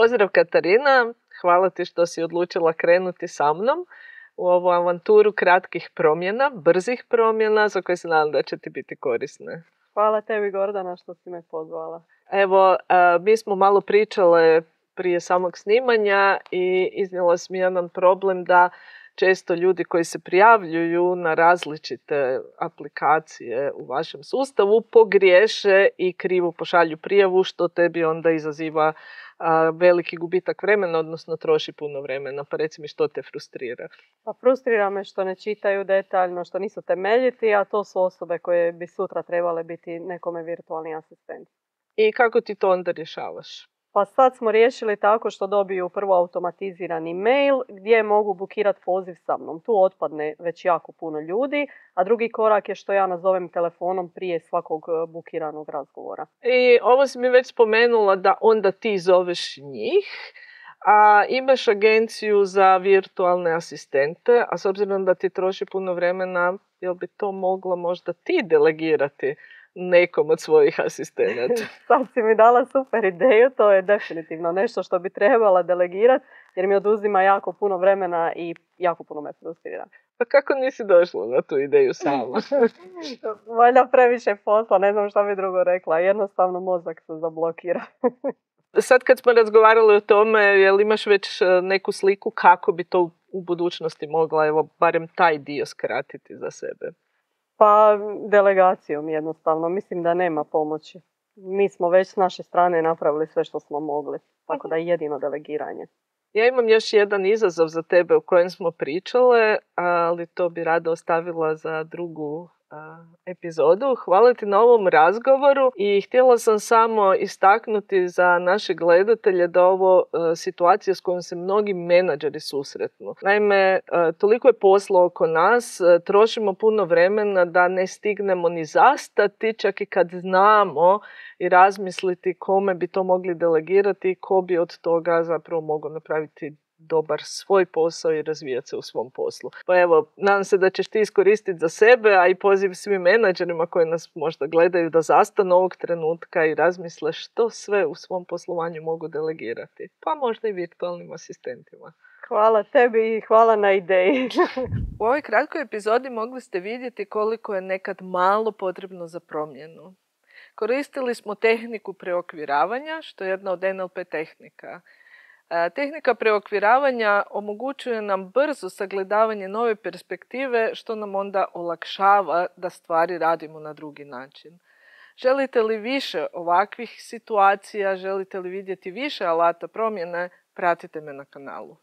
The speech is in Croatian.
Pozdrav Katarina, hvala ti što si odlučila krenuti sa mnom u ovu avanturu kratkih promjena, brzih promjena za koje se nadam da će ti biti korisne. Hvala tebi Gordana što si me pozvala. Evo, mi smo malo pričale prije samog snimanja i iznijela sam jedan problem da često ljudi koji se prijavljuju na različite aplikacije u vašem sustavu pogriješe i krivo pošalju prijavu, što tebi onda izaziva veliki gubitak vremena, odnosno troši puno vremena. Pa reci mi što te frustrira. Pa frustrira me što ne čitaju detaljno, što nisu temeljiti, a to su osobe koje bi sutra trebale biti nekome virtualni asistent. I kako ti to onda rješavaš? Pa sad smo riješili tako što dobiju prvo automatizirani mail gdje mogu bukirati poziv sa mnom. Tu otpadne već jako puno ljudi, a drugi korak je što ja nazovem telefonom prije svakog bukiranog razgovora. I ovo si mi već spomenula da onda ti zoveš njih, a imaš agenciju za virtualne asistente, a s obzirom da ti troši puno vremena, jel bi to mogla možda ti delegirati nekom od svojih asistenata? Sad si mi dala super ideju, to je definitivno nešto što bi trebala delegirati jer mi oduzima jako puno vremena i jako puno me frustrira. Pa kako nisi došla na tu ideju sama? Valjda previše posla, ne znam šta bi drugo rekla, jednostavno mozak se zablokira. Sad kad smo razgovarali o tome, jel imaš već neku sliku kako bi to u budućnosti mogla, evo, barem taj dio skratiti za sebe? Pa delegacijom jednostavno, mislim da nema pomoći. Mi smo već s naše strane napravili sve što smo mogli, tako da je jedino delegiranje. Ja imam još jedan izazov za tebe o kojem smo pričale, ali to bi rado ostavila za drugu epizodu. Hvala ti na ovom razgovoru i htjela sam samo istaknuti za naše gledatelje da ovo situacija s kojom se mnogi menadžeri susretnu. Naime, toliko je posla oko nas, trošimo puno vremena da ne stignemo ni zastati, čak i kad znamo i razmisliti kome bi to mogli delegirati i ko bi od toga zapravo mogao napraviti dobar svoj posao i razvijati se u svom poslu. Pa evo, nadam se da ćeš ti iskoristiti za sebe, a i poziv svim menadžerima koji nas možda gledaju da zastanu ovog trenutka i razmisle što sve u svom poslovanju mogu delegirati. Pa možda i virtualnim asistentima. Hvala tebi i hvala na ideji. U ovoj kratkoj epizodi mogli ste vidjeti koliko je nekad malo potrebno za promjenu. Koristili smo tehniku preokviravanja, što je jedna od NLP tehnika. Tehnika preokviravanja omogućuje nam brzo sagledavanje nove perspektive, što nam onda olakšava da stvari radimo na drugi način. Želite li više ovakvih situacija, želite li vidjeti više alata promjene, pratite me na kanalu.